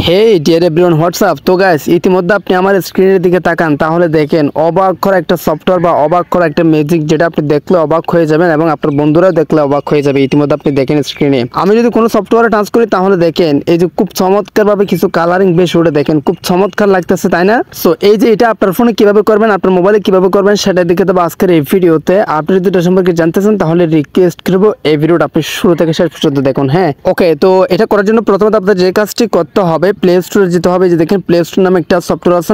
হে deer everyone WhatsApp. তো guys, ইতিমধ্যে আপনি আমার স্ক্রিনের দিকে তাকান, তাহলে দেখেন অবাক করা একটা সফটওয়্যার বা অবাক করা একটা ম্যাজিক, যেটা আপনি দেখলে অবাক হয়ে যাবেন এবং আপনার বন্ধুরাও দেখলে অবাক হয়ে যাবে। ইতিমধ্যে আপনি দেখেন স্ক্রিনে, আমি যদি কোনো সফটওয়্যারে টাচ করি তাহলে দেখেন এই যে খুব চমৎকার ভাবে কিছু কালারিং বেশ উঠে, দেখেন খুব চমৎকার লাগতেছে, তাই না? সো এই যে এটা আপনার ফোনে কিভাবে করবেন, আপনার মোবাইলে কিভাবে করবেন সেটা দেখে দেবো আজকের এই ভিডিওতে। আপনি যদি এটা সম্পর্কে জানতে চান তাহলে রিকোয়েস্ট করবো এই ভিডিওটা আপনি শুরু থেকে শেষ পর্যন্ত দেখুন। হ্যাঁ, ওকে। তো এটা করার জন্য প্রথমে আপনার যে কাজটি করতে হবে, প্লে স্টোরে যেতে হবে। যে দেখেন প্লে স্টোর নামে একটা সফটওয়্যার আছে,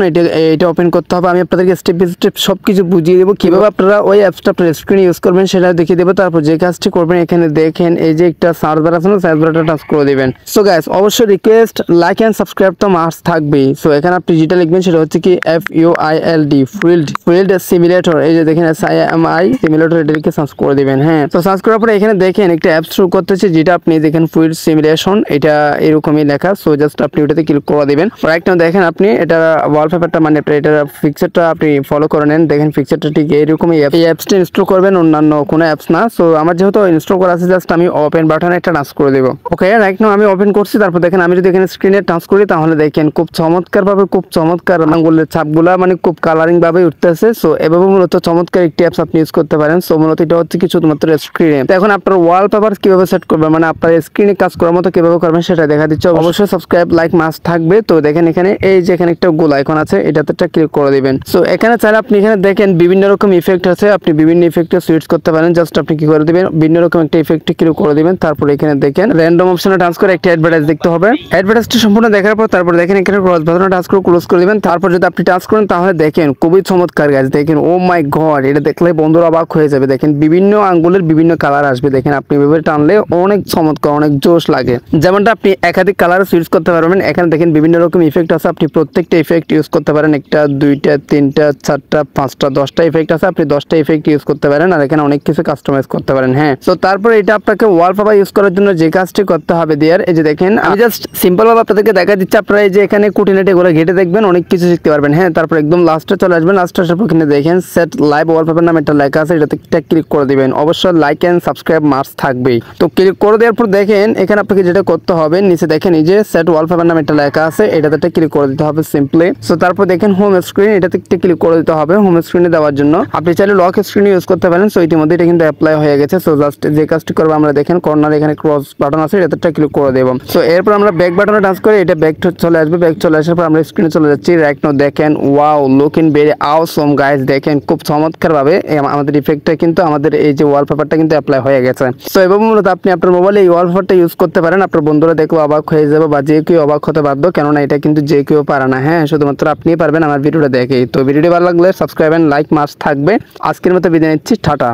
এটা ওপেন করতে হবে। আমি আপনাদেরকে স্টেপ বাই স্টেপ সবকিছু বুঝিয়ে দেবো কিভাবে আপনারা ওই অ্যাপসটা আপনার স্ক্রিনে ইউজ করবেন সেটা দেখিয়ে দেবো। তারপর যে কাজটি করবেন, এখানে দেখেন এই যে একটা সার্চ বার আছে না, সার্চ বারটা টাচ করে দিবেন। সো গাইস, অবশ্যই রিকোয়েস্ট লাইক এন্ড সাবস্ক্রাইব তো মাস্ট থাকবেই। সো এখানে আপনি যেটা লিখবেন সেটা হচ্ছে কি FUILD ফিল্ড সিমুলেটর। এই যে দেখেন SIMI সিমুলেটর, এটা লিখে সার্চ করে দিবেন। হ্যাঁ, তো সার্চ করার পরে এখানে দেখেন একটা অ্যাপ শুরু করতেছে, যেটা আপনি দেখেন ফিল্ড সিমুলেশন, এটা এরকমই লেখা। সো জাস্ট আপনি ওটাতে ক্লিক করে দিবেন। রাইট নাও দেখেন আপনি এটা ওয়ালপেপারটা মানে এটা পিকচারটা আপনি ফলো করে নেন। দেখেন পিকচারটা ঠিক এইরকমই। এই অ্যাপসটা ইনস্টল করবেন, অন্যান্য কোনো অ্যাপস না। সো আমার যেহেতু ইনস্টল করা আছে, জাস্ট আমি ওপেন বাটনে একটা টাচ করে দেবো। ওকে, রাইট নাও আমি ওপেন করছি। তারপর দেখেন আমি যদি এখানে স্ক্রিনে টাচ করি তাহলে দেখেন খুব চমৎকার ভাবে, খুব চমৎকার আঙ্গুলের ছাপগুলা মানে খুব কালারিং ভাবে উঠতেছে। সো এভাবে মূলত চমৎকার একটি অ্যাপস আপনি ইউজ করতে পারেন। সো মূলত এটা হচ্ছে কি শুধুমাত্র স্ক্রিনে। তো এখন আপনার ওয়ালপেপার কিভাবে সেট করবেন, মানে আপনার স্ক্রিনে কাজ করার মতো কিভাবে করবেন সেটা দেখা দিচ্ছে। অবশ্যই সাবস্ক্রাইব লাইক মাস্ট থাকবে। তো দেখেন এখানে এই যে এখানে একটা গোল আইকন আছে, এটাতে একটা ক্লিক করে দিবেন। সো এখানে চাইলে আপনি এখানে দেখেন বিভিন্ন রকম ইফেক্ট আছে, আপনি বিভিন্ন ইফেক্টে সুইচ করতে পারেন। জাস্ট আপনি কি করে দিবেন, বিভিন্ন রকম একটা ইফেক্টে ক্লিক করে দিবেন। তারপর এখানে দেখেন র্যান্ডম অপশনে টাচ করে একটা অ্যাডভার্টাইজ দেখতে হবে। অ্যাডভার্টাইজটা সম্পূর্ণ দেখার পর তারপর দেখেন এখানে ক্রস বাটনে টাচ করে ক্লোজ করে দিবেন। তারপর যদি আপনি টাচ করেন তাহলে দেখেন খুবই চমৎকার গাছ। দেখেন ও মাই গড, এটা দেখলে বন্ধুরা অবাক হয়ে যাবে। দেখেন বিভিন্ন আঙ্গুলের বিভিন্ন কালার আসবে। দেখেন আপনি এভাবে টানলে অনেক চমৎকার, অনেক জোশ লাগে। যেমনটা আপনি একাধিক কালার সুইচ করতে পারবেন। এখানে দেখেন বিভিন্ন রকম ইফেক্ট আছে, আপনি প্রত্যেকটা ইফেক্ট ইউজ করতে পারেন। একটা, দুইটা, তিনটা, চারটা, পাঁচটা, 10টা ইফেক্ট আছে, আপনি 10টা ইফেক্ট ইউজ করতে পারেন। আর এখানে অনেক কিছু কাস্টমাইজ করতে পারেন। হ্যাঁ, তো তারপরে এটা আপনাকে ওয়ালপেপার ইউজ করার জন্য যে কাজটি করতে হবে দেয়ার, এই যে দেখেন আমি জাস্ট সিম্পল ভাবে আপনাদেরকে দেখা দিচ্ছি। আপনারা এই যে এখানে কুটিনাটি এগুলো ঘেটে দেখবেন, অনেক কিছু শিখতে পারবেন। হ্যাঁ, তারপর একদম লাস্টে চলে আসবেন। লাস্টে আসার পর এখানে দেখেন সেট লাইভ ওয়ালপেপার নামে একটা লেখা আছে, এটাতে ক্লিক করে দিবেন। অবশ্যই লাইক এন্ড সাবস্ক্রাইব মাস্ট থাকবেই। তো ক্লিক করে দেওয়ার পর দেখেন এখানে আপনাকে যেটা করতে হবে, নিচে দেখেন এই যে সেট ওয়ালপেপার নামে একটা লেখা আছে, এটাতে ক্লিক করে দিতে হবে সিম্পলি। সো তারপর দেখেন হোম স্ক্রিন, এটাতে ক্লিক করে দিতে হবে। হোম স্ক্রিনে দেওয়ার জন্য আপনি চাইলে লক স্ক্রিন ইউজ করতে পারেন। সো ইতিমধ্যে এটা কিন্তু অ্যাপ্লাই হয়ে গেছে। সো জাস্ট যে কাজটি করবো আমরা, দেখেন কর্নার এখানে ক্রস বাটন আছে, এটাতে ক্লিক করে দেব। সো এরপর আমরা ব্যাক বাটনে টাচ করে এটা ব্যাক চলে আসবে। ব্যাক চলে আসার পর আমরা স্ক্রিনে চলে যাচ্ছি। রাইট নাও দেখেন wow, looking very awesome guys. দেখেন খুব চমৎকার ভাবে আমাদের ইফেক্টটা কিন্তু আমাদের এই যে ওয়ালপেপারটা কিন্তু অ্যাপ্লাই হয়ে গেছে। সো এভাবে মূলত আপনি আপনার মোবাইলে এই ওয়ালপেপারটা ইউজ করতে পারেন। আপনার বন্ধুরা দেখলে অবাক হয়ে যাবে, বা যে কেউ অবাক হতে বাধ্য, কেননা এটা কিন্তু যে কেউ পারে না। হ্যাঁ, শুধুমাত্র আপনিই পারবেন আমার ভিডিওটা দেখে। তো ভিডিওটি ভালো লাগলে সাবস্ক্রাইব এন্ড লাইক মাস্ট থাকবে। আজকের মতো বিদায় নিচ্ছি, টাটা।